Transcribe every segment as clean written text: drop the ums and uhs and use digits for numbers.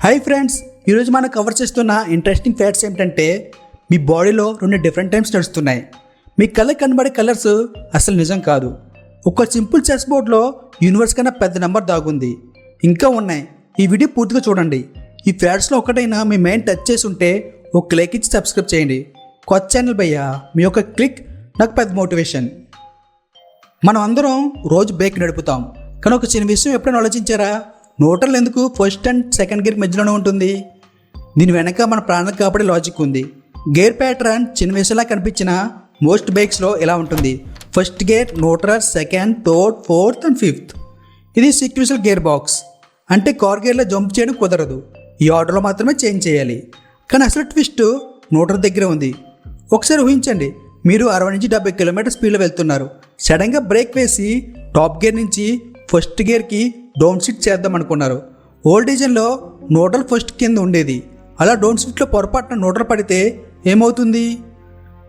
Hi friends, ఈరోజు మనం cover చేస్తున్న ఇంట్రెస్టింగ్ ఫ్యాక్ట్స్ ఏమిటంటే మీ బాడీలో 2 డిఫరెంట్ టైమ్స్ నడుస్తున్నాయి. మీ కళ్ళకి కనబడే కలర్స్ అసలు నిజం కాదు. ఒక సింపుల్ చెస్ బోర్డ్లో యూనివర్స్ కన్నా పెద్ద నెంబర్ దాగుంది. ఇంకా ఉన్నాయి. ఈ వీడియో పూర్తిగా చూడండి. ఈ ఫ్యాక్ట్స్లో ఒకటైనా మీ మైండ్ టచ్ చేసి ఉంటే ఒక లైక్ ఇచ్చి సబ్స్క్రైబ్ చేయండి. కొత్త ఛానల్ భయ్యా, మీ యొక్క క్లిక్ నాకు పెద్ద మోటివేషన్. మనం అందరం రోజు బైక్ నడుపుతాం, కానీ ఒక చిన్న విషయం ఎప్పుడైనా ఆలోచించారా? న్యూట్రల్ ఎందుకు ఫస్ట్ అండ్ సెకండ్ గేర్ మధ్యలోనే ఉంటుంది? దీని వెనక మన ప్రాణాలకు కాపాడే లాజిక్ ఉంది. గేర్ ప్యాటర్న్ చిన్న విషయంలా కనిపించిన మోస్ట్ బైక్స్లో ఇలా ఉంటుంది: first gear, neutral, second, third, fourth and fifth. ఇది సీక్వెన్షియల్ గేర్ బాక్స్. అంటే కార్ గేర్లో జంప్ చేయడం కుదరదు, ఈ ఆర్డర్లో మాత్రమే చేంజ్ చేయాలి. కానీ అసలు ట్విస్ట్ న్యూట్రల్ దగ్గరే ఉంది. ఒకసారి ఊహించండి, మీరు 60 నుంచి 70 కిలోమీటర్ స్పీడ్లో వెళ్తున్నారు. సడన్గా బ్రేక్ వేసి టాప్ గేర్ నుంచి ఫస్ట్ గేర్కి డౌన్ షిఫ్ట్ చేద్దాం అనుకున్నారు. ఓల్డ్ డిజైన్లో న్యూట్రల్ ఫస్ట్ కింద ఉండేది. అలా డౌన్ షిఫ్ట్లో పొరపాటున న్యూట్రల్ పడితే ఏమవుతుంది?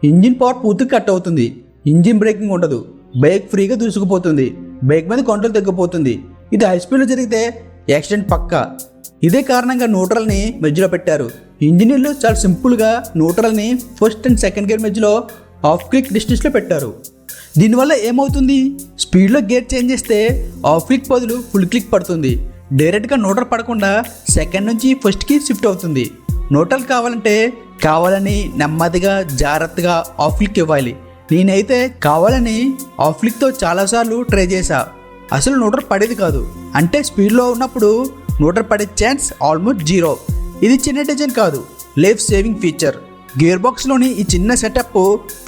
ఇంజిన్ పవర్ పూర్తిగా కట్ అవుతుంది. ఇంజిన్ బ్రేకింగ్ ఉండదు, బైక్ ఫ్రీగా దూసుకుపోతుంది, బైక్ మీద కంట్రోల్ తగ్గిపోతుంది. ఇది హై స్పీడ్లో జరిగితే యాక్సిడెంట్ పక్కా. ఇదే కారణంగా న్యూట్రల్ని మధ్యలో పెట్టారు. ఇంజనీర్లు చాలా సింపుల్గా న్యూట్రల్ని ఫస్ట్ అండ్ సెకండ్ గేర్ మధ్యలో హాఫ్ క్లిక్ డిస్టెన్స్లో పెట్టారు. దీనివల్ల ఏమవుతుంది? స్పీడ్లో గేర్ చేంజ్ చేస్తే హాఫ్ క్లిక్ బదులు ఫుల్ క్లిక్ పడుతుంది. డైరెక్ట్గా న్యూట్రల్ పడకుండా సెకండ్ నుంచి ఫస్ట్కి షిఫ్ట్ అవుతుంది. న్యూట్రల్ కావాలని నెమ్మదిగా జాగ్రత్తగా హాఫ్ క్లిక్ ఇవ్వాలి. నేనైతే కావాలని హాఫ్ క్లిక్తో చాలాసార్లు ట్రై చేశా, అసలు న్యూట్రల్ పడేది కాదు. అంటే స్పీడ్లో ఉన్నప్పుడు న్యూట్రల్ పడే ఛాన్స్ ఆల్మోస్ట్ 0. ఇది చిన్న డిజైన్ కాదు, లైఫ్ సేవింగ్ ఫీచర్. గేర్ బాక్స్లోని ఈ చిన్న సెటప్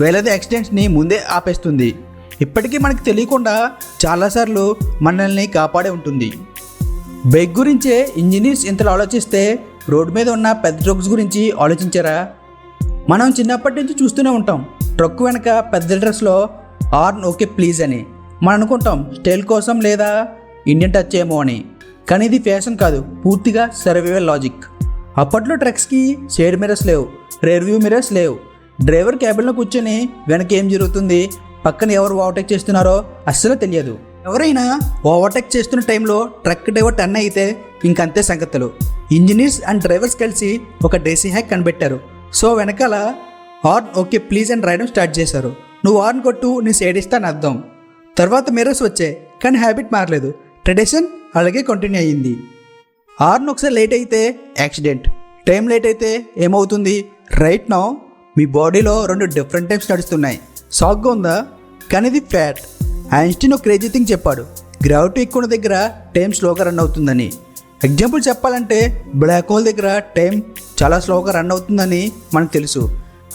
వేలాది యాక్సిడెంట్స్ని ముందే ఆపేస్తుంది. ఇప్పటికీ మనకు తెలియకుండా చాలాసార్లు మనల్ని కాపాడే ఉంటుంది. బైక్ గురించే ఇంజనీర్స్ ఇంతలో ఆలోచిస్తే రోడ్డు మీద ఉన్న పెద్ద ట్రక్స్ గురించి ఆలోచించారా? మనం చిన్నప్పటి నుంచి చూస్తూనే ఉంటాం, ట్రక్ వెనక పెద్ద లెటర్స్లో ఆర్న్ ఓకే ప్లీజ్ అని. మనం అనుకుంటాం స్టైల్ కోసం లేదా ఇండియన్ టచ్ ఏమో అని. కానీ ఇది ఫ్యాషన్ కాదు, పూర్తిగా సర్వైవల్ లాజిక్. అప్పట్లో ట్రక్స్కి సైడ్ మిరర్స్ లేవు, రేర్ వ్యూ మిరర్స్ లేవు. డ్రైవర్ క్యాబిన్లో కూర్చొని వెనక ఏం జరుగుతుంది, పక్కన ఎవరు ఓవర్టేక్ చేస్తున్నారో అస్సలు తెలియదు. ఎవరైనా ఓవర్టేక్ చేస్తున్న టైంలో ట్రక్ డ్రైవర్ టర్న్ అయితే ఇంకంతే సంగతులు. ఇంజనీర్స్ అండ్ డ్రైవర్స్ కలిసి ఒక డేసీ హ్యాక్ కనిపెట్టారు. సో వెనకాల హార్న్ ఓకే ప్లీజ్ అని రాయడం స్టార్ట్ చేశారు. నువ్వు హార్న్ కొట్టు, నీ సైడ్ ఇస్తాను అర్థం. తర్వాత మిరర్స్ వచ్చాయి, కానీ హ్యాబిట్ మారలేదు. ట్రెడిషన్ అలాగే కంటిన్యూ అయ్యింది. హార్న్ ఒకసారి లేట్ అయితే యాక్సిడెంట్, టైం లేట్ అయితే ఏమవుతుంది? రైట్ నౌ మీ బాడీలో 2 డిఫరెంట్ టైప్స్ నడుస్తున్నాయి. షాక్గా ఉందా? కానీ ఇది ఫ్యాట్. ఐన్స్టీన్ ఒక క్రేజీ థింగ్ చెప్పాడు, గ్రావిటీ ఎక్కువ ఉన్న దగ్గర టైం స్లోగా రన్ అవుతుందని. ఎగ్జాంపుల్ చెప్పాలంటే బ్లాక్ హోల్ దగ్గర టైం చాలా స్లోగా రన్ అవుతుందని మనకు తెలుసు.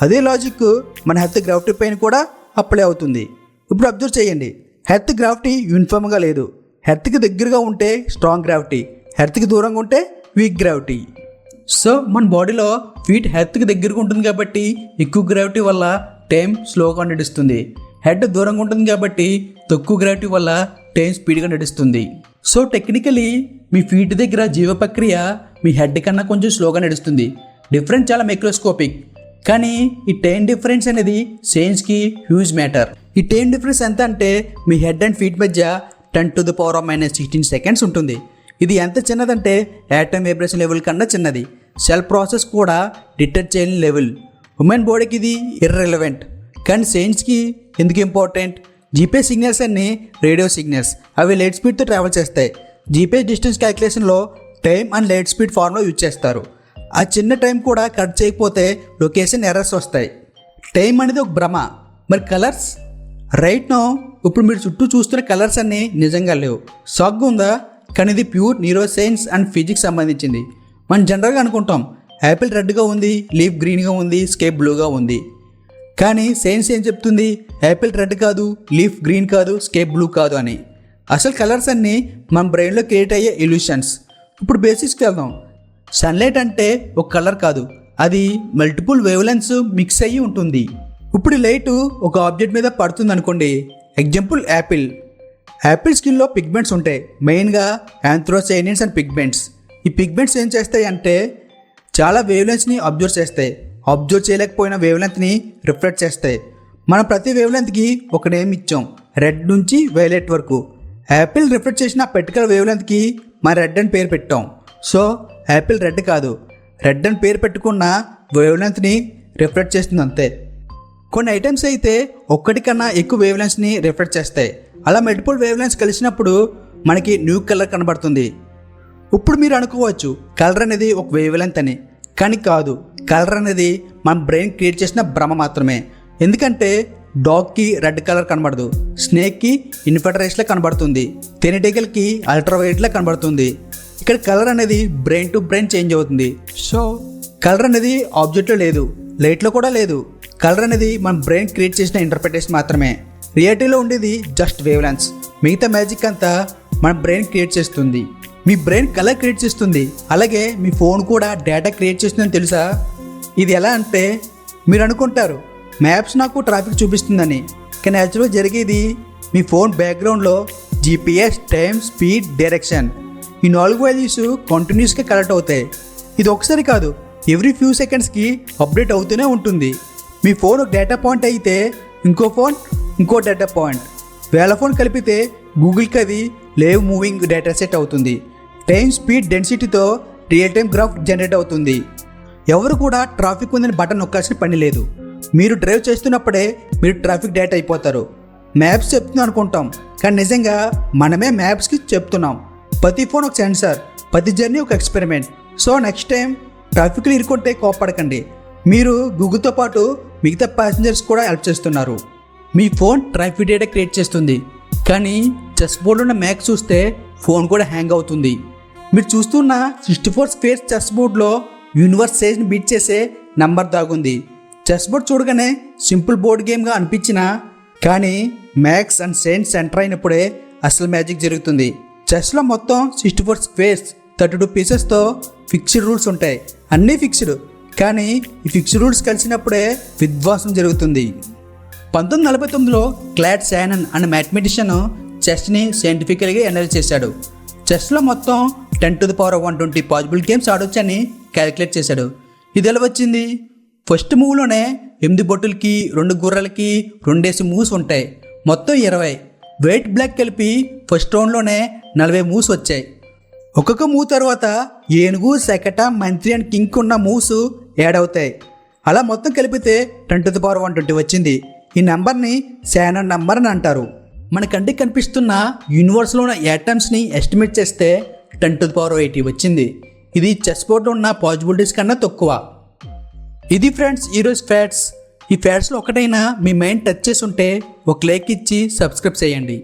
అదే లాజిక్ మన హెర్త్ గ్రావిటీ పైన కూడా అప్లై అవుతుంది. ఇప్పుడు అబ్జర్వ్ చేయండి, హెర్త్ గ్రావిటీ యూనిఫామ్గా లేదు. హెర్త్కి దగ్గరగా ఉంటే స్ట్రాంగ్ గ్రావిటీ, హెర్త్కి దూరంగా ఉంటే వీక్ గ్రావిటీ. సో మన బాడీలో ఫీట్ హెర్త్కి దగ్గరగా ఉంటుంది కాబట్టి ఎక్కువ గ్రావిటీ వల్ల టైం స్లోగా నడుస్తుంది. హెడ్ దూరంగా ఉంటుంది కాబట్టి తక్కువ గ్రావిటీ వల్ల టైం స్పీడ్గా నడుస్తుంది. సో టెక్నికలీ మీ ఫీట్ దగ్గర జీవ ప్రక్రియ మీ హెడ్ కన్నా కొంచెం స్లోగా నడుస్తుంది. డిఫరెన్స్ చాలా మైక్రోస్కోపిక్, కానీ ఈ టైం డిఫరెన్స్ అనేది సైన్స్కి హ్యూజ్ మ్యాటర్. ఈ టైం డిఫరెన్స్ ఎంత అంటే మీ హెడ్ అండ్ ఫీట్ మధ్య 10⁻⁻16 సెకండ్స్ ఉంటుంది. ఇది ఎంత చిన్నదంటే యాటమ్ వైబ్రేషన్ లెవెల్ కన్నా చిన్నది. సెల్ ప్రాసెస్ కూడా డిటెక్ట్ చేయని లెవెల్. హ్యూమన్ బాడీకి ఇది ఇర్రెలవెంట్, కానీ సైన్స్కి ఎందుకు ఇంపార్టెంట్? జీపీఎస్ సిగ్నల్స్ అన్ని రేడియో సిగ్నల్స్, అవి లైట్ స్పీడ్తో ట్రావెల్ చేస్తాయి. జీపీఎస్ డిస్టెన్స్ క్యాలిక్యులేషన్లో time and light speed formula use చేస్తారు. ఆ చిన్న టైం కూడా కట్ చేయకపోతే లొకేషన్ ఎర్రర్స్ వస్తాయి. టైం అనేది ఒక భ్రమ. మరి కలర్స్? రైట్ నౌ ఇప్పుడు మీరు చుట్టూ చూస్తున్న కలర్స్ అన్నీ నిజంగా లేవు. షాక్గా ఉందా? కానీ ఇది pure neuro science and physics సంబంధించింది. మనం జనరల్గా అనుకుంటాం యాపిల్ రెడ్గా ఉంది, లీఫ్ గ్రీన్గా ఉంది, స్కై బ్లూగా ఉంది. కానీ సైన్స్ ఏం చెప్తుంది? యాపిల్ రెడ్ కాదు, లీఫ్ గ్రీన్ కాదు, స్కై బ్లూ కాదు అని. అసలు కలర్స్ అన్నీ మన బ్రెయిన్లో క్రియేట్ అయ్యే ఇల్యూషన్స్. ఇప్పుడు బేసిక్స్కి వెళ్దాం. సన్లైట్ అంటే ఒక కలర్ కాదు, అది మల్టిపుల్ వేవ్లెన్స్ మిక్స్ అయ్యి ఉంటుంది. ఇప్పుడు లైట్ ఒక ఆబ్జెక్ట్ మీద పడుతుంది అనుకోండి. ఎగ్జాంపుల్ యాపిల్ స్కిన్లో పిగ్మెంట్స్ ఉంటాయి, మెయిన్గా యాంథ్రోసైనిన్స్ అండ్ పిగ్మెంట్స్. ఈ పిగ్మెంట్స్ ఏం చేస్తాయి అంటే చాలా వేవ్లెన్స్ని అబ్జర్వ్ చేస్తాయి. అబ్జర్వ్ చేయలేకపోయిన వేవ్లెంత్ని రిఫ్లెక్ట్ చేస్తాయి. మనం ప్రతి వేవ్లెంత్కి ఒక నేమ్ ఇచ్చాం, రెడ్ నుంచి వైలెట్ వరకు. యాపిల్ రిఫ్లెక్ట్ చేసిన పర్టికులర్ వేవ్లెంత్కి మన రెడ్ అని పేరు పెట్టాం. సో యాపిల్ రెడ్ కాదు, రెడ్ అని పేరు పెట్టుకున్న వేవ్లెంత్ని రిఫ్లెక్ట్ చేస్తుంది అంతే. కొన్ని ఐటమ్స్ అయితే ఒక్కటి కన్నా ఎక్కువ వేవ్లెంత్స్ని రిఫ్లెక్ట్ చేస్తాయి. అలా మల్టిపుల్ వేవ్లెంత్స్ కలిసినప్పుడు మనకి న్యూ కలర్ కనబడుతుంది. ఇప్పుడు మీరు అనుకోవచ్చు కలర్ అనేది ఒక వేవ్లెంత్ అని, కానీ కాదు. కలర్ అనేది మన బ్రెయిన్ క్రియేట్ చేసిన భ్రమ మాత్రమే. ఎందుకంటే డాగ్కి రెడ్ కలర్ కనబడదు, స్నేక్కి ఇన్ఫ్రారెడ్ రేస్లా కనబడుతుంది, తేనెటీగలకి అల్ట్రావైలెట్లా కనబడుతుంది. ఇక్కడ కలర్ అనేది బ్రెయిన్ టు బ్రెయిన్ చేంజ్ అవుతుంది. సో కలర్ అనేది ఆబ్జెక్ట్లో లేదు, లైట్లో కూడా లేదు. కలర్ అనేది మన బ్రెయిన్ క్రియేట్ చేసిన ఇంటర్ప్రిటేషన్ మాత్రమే. రియాలిటీలో ఉండేది జస్ట్ వేవ్లెంత్స్. మిగతా మ్యాజిక్ అంతా మన బ్రెయిన్ క్రియేట్ చేస్తుంది. మీ బ్రెయిన్ కలర్ క్రియేట్ చేస్తుంది, అలాగే మీ ఫోన్ కూడా డేటా క్రియేట్ చేస్తుందని తెలుసా? ఇది ఎలా అంటే మీరు అనుకుంటారు మ్యాప్స్ నాకు ట్రాఫిక్ చూపిస్తుందని, కానీ యాక్చువల్గా జరిగేది మీ ఫోన్ బ్యాక్గ్రౌండ్లో జీపీఎస్, టైమ్, స్పీడ్, డైరెక్షన్ ఈ 4 వాల్యూస్ కంటిన్యూస్గా కలెక్ట్ అవుతాయి. ఇది ఒకసారి కాదు, ఎవ్రీ ఫ్యూ సెకండ్స్కి అప్డేట్ అవుతూనే ఉంటుంది. మీ ఫోన్ ఒక డేటా పాయింట్ అయితే ఇంకో ఫోన్ ఇంకో డేటా పాయింట్, వేల ఫోన్ కలిపితే గూగుల్కి అది లేవ్ మూవింగ్ డేటా సెట్ అవుతుంది. టైమ్, స్పీడ్, డెన్సిటీతో రియల్ టైమ్ గ్రాఫ్ జనరేట్ అవుతుంది. ఎవరు కూడా ట్రాఫిక్ ఉందని బటన్ నొక్కాల్సిన పని లేదు. మీరు డ్రైవ్ చేస్తున్నప్పుడే మీరు ట్రాఫిక్ డేటా అయిపోతారు. మ్యాప్స్ చెప్తున్నాం అనుకుంటాం, కానీ నిజంగా మనమే మ్యాప్స్కి చెప్తున్నాం. ప్రతి ఫోన్ ఒక సెన్సార్, ప్రతి జర్నీ ఒక ఎక్స్పెరిమెంట్. సో నెక్స్ట్ టైం ట్రాఫిక్లో ఇరుక్కుంటే కోప్పడకండి. మీరు గూగుల్తో పాటు మిగతా ప్యాసింజర్స్ కూడా హెల్ప్ చేస్తున్నారు. మీ ఫోన్ ట్రాఫిక్ డేటా క్రియేట్ చేస్తుంది, కానీ చెస్ బోర్డులో ఉన్న మ్యాప్ చూస్తే ఫోన్ కూడా హ్యాంగ్ అవుతుంది. మీరు చూస్తున్న 64 స్క్వేర్స్ చెస్ బోర్డ్లో యూనివర్స్ సైజ్ని బీట్ చేసే నంబర్ దాగుంది. చెస్ బోర్డ్ చూడగానే సింపుల్ బోర్డ్ గేమ్గా అనిపించినా, కానీ మ్యాథ్స్ అండ్ సైన్స్ సెంటర్ అయినప్పుడే అసలు మ్యాజిక్ జరుగుతుంది. చెస్లో మొత్తం 64 స్క్వేర్స్, 32 పీసెస్తో ఫిక్స్డ్ రూల్స్ ఉంటాయి. అన్నీ ఫిక్స్డ్, కానీ ఈ ఫిక్స్డ్ రూల్స్ కలిసినప్పుడే విధ్వంసం జరుగుతుంది. 1949లో క్లాడ్ శానన్ అనే మ్యాథమెటిషియన్ చెస్ని సైంటిఫికల్గా అనలైజ్ చేశాడు. చెస్లో మొత్తం 10⁻120 పాసిబుల్ గేమ్స్ ఆడొచ్చని క్యాలిక్యులేట్ చేశాడు. ఇది ఎలా వచ్చింది? ఫస్ట్ మూవ్లోనే 8 బొట్టులకి, 2 గుర్రాలకి 2 మూవ్స్ ఉంటాయి, మొత్తం 20. వైట్ బ్లాక్ కలిపి ఫస్ట్ రౌండ్లోనే 40 మూవ్స్ వచ్చాయి. ఒక్కొక్క మూవ్ తర్వాత ఏనుగు, సెకట, మంత్రి అండ్ కింగ్ ఉన్న మూవ్స్ యాడ్ అవుతాయి. అలా మొత్తం కలిపితే 10⁻120 వచ్చింది. ఈ నెంబర్ని శానన్ నెంబర్ అని అంటారు. మన కంటికి కనిపిస్తున్న యూనివర్స్లో ఉన్న యాటమ్స్ని ఎస్టిమేట్ చేస్తే 10⁻80 వచ్చింది. ఇది చెస్ బోర్డ్లో ఉన్న పాసిబిలిటీస్ కన్నా తక్కువ. ఇది ఫ్రెండ్స్ ఈరోజు ఫ్యాక్ట్స్. ఈ ఫ్యాక్ట్స్లో ఒకటైనా మీ మైండ్ టచ్ చేసి ఉంటే ఒక లైక్ ఇచ్చి సబ్స్క్రైబ్ చేయండి.